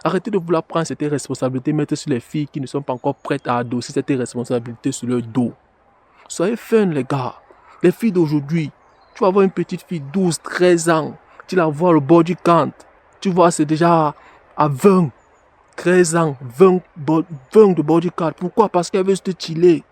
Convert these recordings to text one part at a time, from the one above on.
Arrêtez de vouloir prendre cette responsabilité, mettre sur les filles qui ne sont pas encore prêtes à adosser cette responsabilité sur leur dos. Soyez fun, les gars. Les filles d'aujourd'hui, tu vas voir une petite fille 12, 13 ans, tu la vois le body count. Tu vois, c'est déjà à 20, 13 ans, 20 de body count. Pourquoi? Parce qu'elle veut se chiller.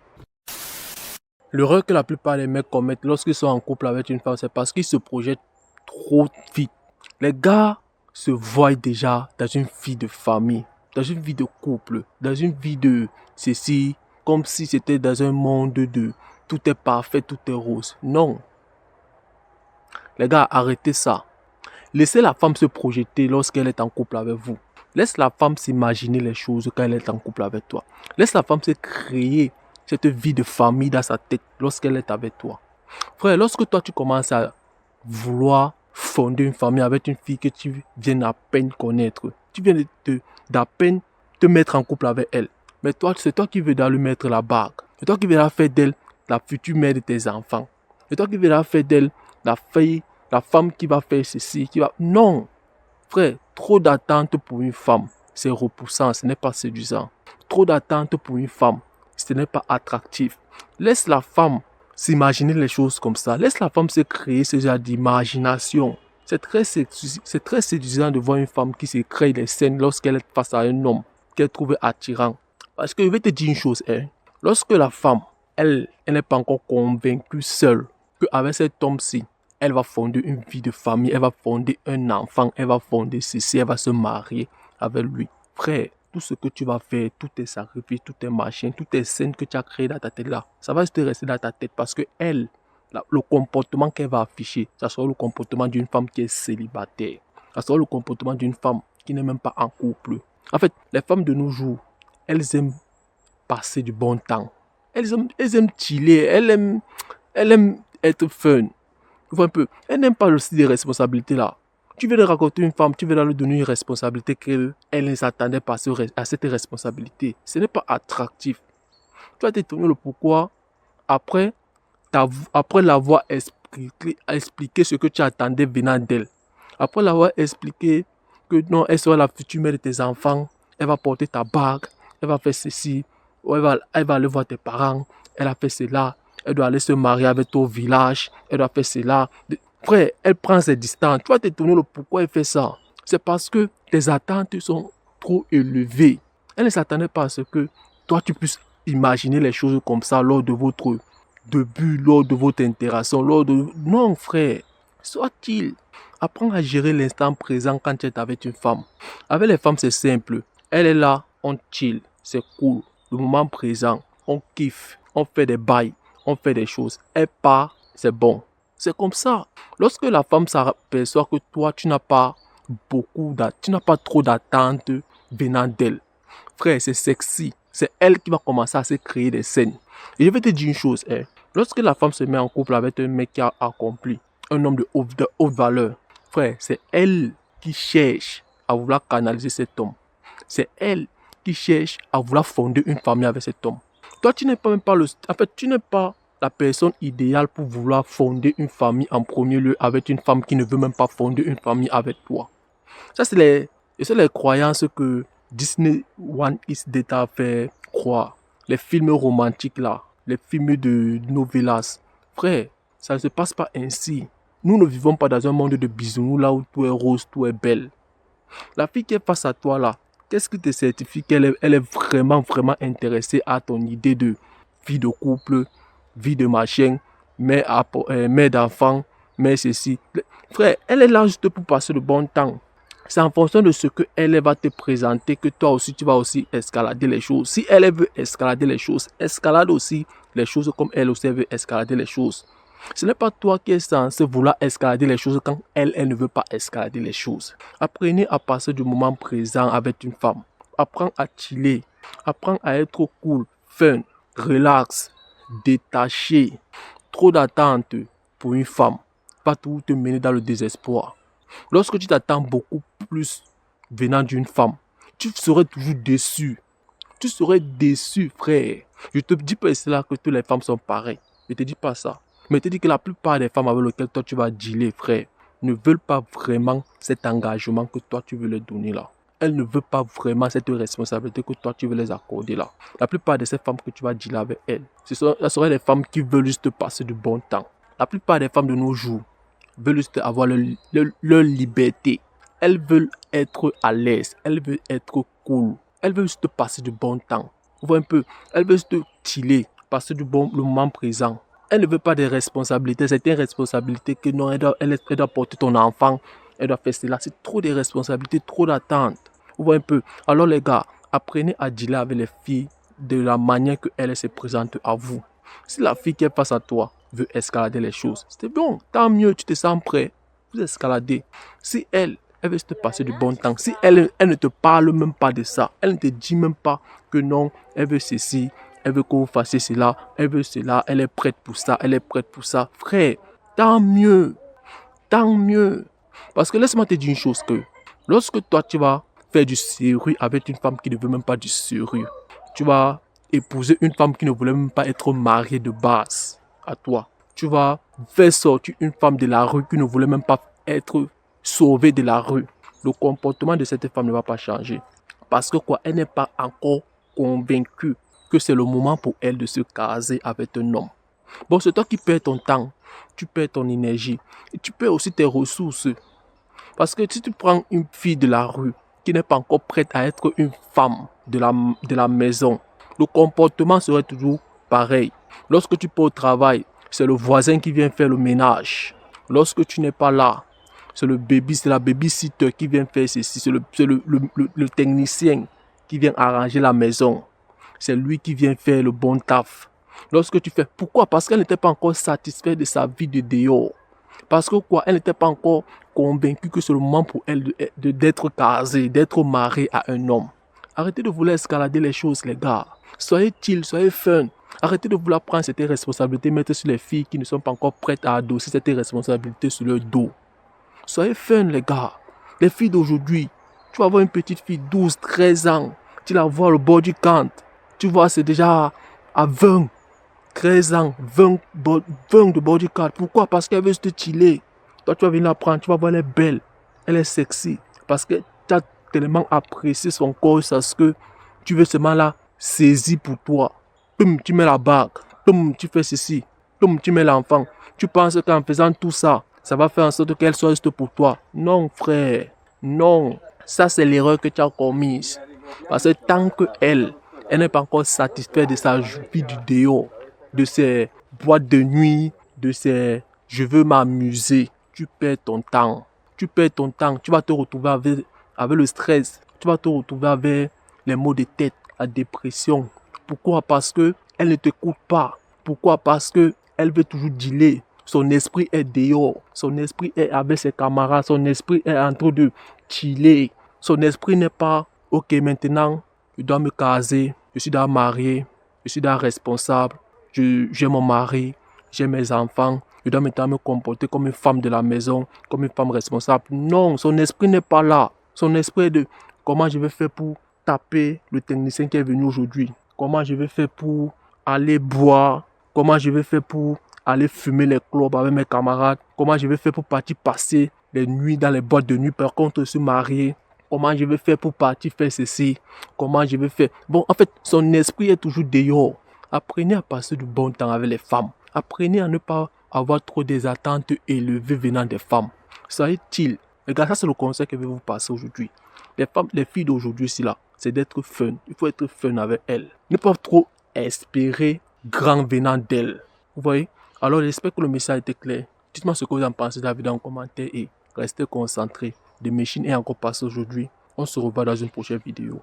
L'erreur que la plupart des mecs commettent lorsqu'ils sont en couple avec une femme, c'est parce qu'ils se projettent trop vite. Les gars se voient déjà dans une vie de famille, dans une vie de couple, dans une vie de ceci, comme si c'était dans un monde de tout est parfait, tout est rose. Non. Les gars, arrêtez ça. Laissez la femme se projeter lorsqu'elle est en couple avec vous. Laisse la femme s'imaginer les choses quand elle est en couple avec toi. Laisse la femme se créer cette vie de famille dans sa tête lorsqu'elle est avec toi. Frère, lorsque toi tu commences à vouloir fonder une famille avec une fille que tu viens à peine connaître, tu viens d'à peine te mettre en couple avec elle, mais toi, c'est toi qui veux lui mettre la bague. C'est toi qui veux faire d'elle la future mère de tes enfants. C'est toi qui veux faire d'elle la fille, la femme qui va faire ceci, qui va... Non, frère, trop d'attentes pour une femme, c'est repoussant, ce n'est pas séduisant. Trop d'attentes pour une femme, ce n'est pas attractif. Laisse la femme s'imaginer les choses comme ça. Laisse la femme se créer ce genre d'imagination. C'est très séduisant de voir une femme qui se crée des scènes lorsqu'elle est face à un homme qu'elle trouve attirant. Parce que je vais te dire une chose, hein. Lorsque la femme, elle n'est pas encore convaincue seule qu'avec cet homme-ci, elle va fonder une vie de famille, elle va fonder un enfant, elle va fonder ceci, elle va se marier avec lui. Frère, tout ce que tu vas faire, tout tes sacrifices, tout tes machins, toutes tes scènes que tu as créées dans ta tête là, ça va te rester dans ta tête parce que elle, le comportement qu'elle va afficher, ça sera le comportement d'une femme qui est célibataire. Ça sera le comportement d'une femme qui n'est même pas en couple. En fait, les femmes de nos jours, elles aiment passer du bon temps. Elles aiment chiller, elles aiment être fun. Tu vois un peu, elles n'aiment pas le style de responsabilité là. Tu veux leur raconter une femme, tu veux leur donner une responsabilité qu'elle ne s'attendait pas à cette responsabilité. Ce n'est pas attractif. Tu vas t'étonner le pourquoi après l'avoir expliqué ce que tu attendais venant d'elle. Après l'avoir expliqué que non, elle sera la future mère de tes enfants, elle va porter ta bague, elle va faire ceci, ou elle va aller voir tes parents, elle a fait cela, elle doit aller se marier avec toi au village, elle doit faire cela. Frère, elle prend ses distances. Tu vas t'étonner le pourquoi elle fait ça. C'est parce que tes attentes sont trop élevées. Elle ne s'attendait pas à ce que toi tu puisses imaginer les choses comme ça lors de votre début, lors de votre interaction, Non frère, soit-il. Apprends à gérer l'instant présent quand tu es avec une femme. Avec les femmes, c'est simple. Elle est là, on chill, c'est cool. Le moment présent, on kiffe, on fait des bails, on fait des choses. Elle part, c'est bon. C'est comme ça. Lorsque la femme s'aperçoit que toi, tu n'as pas trop d'attentes venant d'elle. Frère, c'est sexy. C'est elle qui va commencer à se créer des scènes. Et je vais te dire une chose, hein. Lorsque la femme se met en couple avec un mec qui a accompli, un homme de haute valeur, frère, c'est elle qui cherche à vouloir canaliser cet homme. C'est elle qui cherche à vouloir fonder une famille avec cet homme. Toi, tu n'es pas même pas tu n'es pas la personne idéale pour vouloir fonder une famille en premier lieu avec une femme qui ne veut même pas fonder une famille avec toi. Ça, c'est les croyances que Disney One Is Data fait croire. Les films romantiques là, les films de novelas. Frère, ça ne se passe pas ainsi. Nous ne vivons pas dans un monde de bisounours là où tout est rose, tout est belle. La fille qui est face à toi là, qu'est-ce qui te certifie qu'elle est vraiment intéressée à ton idée de vie de couple, vie de machin, mère d'enfant, mère ceci. Frère, elle est là juste pour passer le bon temps. C'est en fonction de ce qu'elle va te présenter que toi aussi, tu vas aussi escalader les choses. Si elle veut escalader les choses, escalade aussi les choses comme elle aussi veut escalader les choses. Ce n'est pas toi qui es censé vouloir escalader les choses quand elle ne veut pas escalader les choses. Apprenez à passer du moment présent avec une femme. Apprends à chiller. Apprends à être cool, fun, relax, détaché. Trop d'attentes pour une femme va tout te mener dans le désespoir. Lorsque tu t'attends beaucoup plus venant d'une femme, tu serais toujours déçu. Tu serais déçu, frère. Je te dis pas cela que toutes les femmes sont pareilles. Je te dis pas ça. Mais je te dis que la plupart des femmes avec lesquelles toi tu vas dealer, frère, ne veulent pas vraiment cet engagement que toi tu veux leur donner là. elle ne veut pas vraiment cette responsabilité que toi tu veux les accorder là. La plupart de ces femmes que tu vas dealer avec elles, ce seraient les femmes qui veulent juste passer du bon temps. La plupart des femmes de nos jours veulent juste avoir leur liberté. Elles veulent être à l'aise, elles veulent être cool, elles veulent juste passer du bon temps. Vous voyez un peu, elles veulent juste chiller, passer le moment présent. Elle ne veut pas de responsabilités, c'est une responsabilité que non, elle doit porter ton enfant, elle doit faire cela. C'est trop de responsabilités, trop d'attentes. Vous voyez un peu. Alors les gars, apprenez à dealer avec les filles de la manière que elles se présentent à vous. Si la fille qui est face à toi veut escalader les choses, c'est bon, tant mieux, tu te sens prêt, vous escaladez. Si elle veut te passer du bon temps, si elle ne te parle même pas de ça, elle ne te dit même pas que non, elle veut ceci, elle veut que vous fassiez cela, elle veut cela, elle est prête pour ça, elle est prête pour ça. Frère, tant mieux, tant mieux. Parce que laisse-moi te dire une chose que, lorsque toi tu vas faire du sérieux avec une femme qui ne veut même pas du sérieux, tu vas épouser une femme qui ne voulait même pas être mariée de base à toi. Tu vas faire sortir une femme de la rue qui ne voulait même pas être sauvée de la rue. Le comportement de cette femme ne va pas changer. Parce que quoi, elle n'est pas encore convaincue que c'est le moment pour elle de se caser avec un homme. Bon, c'est toi qui perds ton temps, tu perds ton énergie et tu perds aussi tes ressources. Parce que si tu prends une fille de la rue qui n'est pas encore prête à être une femme de la maison, le comportement serait toujours pareil. Lorsque tu pars au travail, c'est le voisin qui vient faire le ménage. Lorsque tu n'es pas là, c'est la babysitter qui vient faire ceci, c'est le technicien qui vient arranger la maison. C'est lui qui vient faire le bon taf. Lorsque tu fais, pourquoi? Parce qu'elle n'était pas encore satisfaite de sa vie de dehors. Parce que quoi? Elle n'était pas encore convaincue que c'est le moment pour elle d'être casée, d'être mariée à un homme. Arrêtez de vouloir escalader les choses, les gars. Soyez chill, soyez fun. Arrêtez de vouloir prendre cette responsabilité, mettre sur les filles qui ne sont pas encore prêtes à adosser cette responsabilité sur leur dos. Soyez fun, les gars. Les filles d'aujourd'hui, tu vas voir une petite fille 12, 13 ans. Tu la vois le body count. Tu vois, c'est déjà à 20, 13 ans, 20 de body count. Pourquoi? Parce qu'elle veut se chiller. Toi, tu vas venir la prendre, tu vas voir, elle est belle. Elle est sexy. Parce que tu as tellement apprécié son corps, parce que tu veux seulement la saisir pour toi. Pum, tu mets la bague. Pum, tu fais ceci. Pum, tu mets l'enfant. Tu penses qu'en faisant tout ça, ça va faire en sorte qu'elle soit juste pour toi. Non, frère. Non. Ça, c'est l'erreur que tu as commise. Parce que tant qu'elle n'est pas encore satisfaite de sa vie du dehors, de ses boîtes de nuit, de ses je veux m'amuser, tu perds ton temps. Tu perds ton temps. Tu vas te retrouver avec le stress. Tu vas te retrouver avec les maux de tête, la dépression. Pourquoi? Parce que elle ne t'écoute pas. Pourquoi? Parce que elle veut toujours dealer. Son esprit est dehors. Son esprit est avec ses camarades. Son esprit est en train de chiller. Son esprit n'est pas ok, maintenant, je dois me caser. Je suis déjà marié. Je suis déjà responsable. J'ai mon mari. J'ai mes enfants. Je dois maintenant me comporter comme une femme de la maison, comme une femme responsable. Non, son esprit n'est pas là. Son esprit est de comment je vais faire pour taper le technicien qui est venu aujourd'hui. Comment je vais faire pour aller boire. Comment je vais faire pour aller fumer les clubs avec mes camarades. Comment je vais faire pour partir passer les nuits dans les boîtes de nuit. Par contre, je suis marié. Comment je vais faire pour partir faire ceci. Comment je vais faire. Bon, en fait, son esprit est toujours dehors. Apprenez à passer du bon temps avec les femmes. Apprenez à ne pas avoir trop des attentes élevées venant des femmes. Soyez chill. Les gars, ça c'est le conseil que je vais vous passer aujourd'hui. Les filles d'aujourd'hui, c'est d'être fun. Il faut être fun avec elles. Ne pas trop espérer grand venant d'elles. Vous voyez? Alors j'espère que le message était clair. Dites-moi ce que vous en pensez de la vidéo en commentaire et restez concentrés. The Machine est encore passé aujourd'hui. On se revoit dans une prochaine vidéo.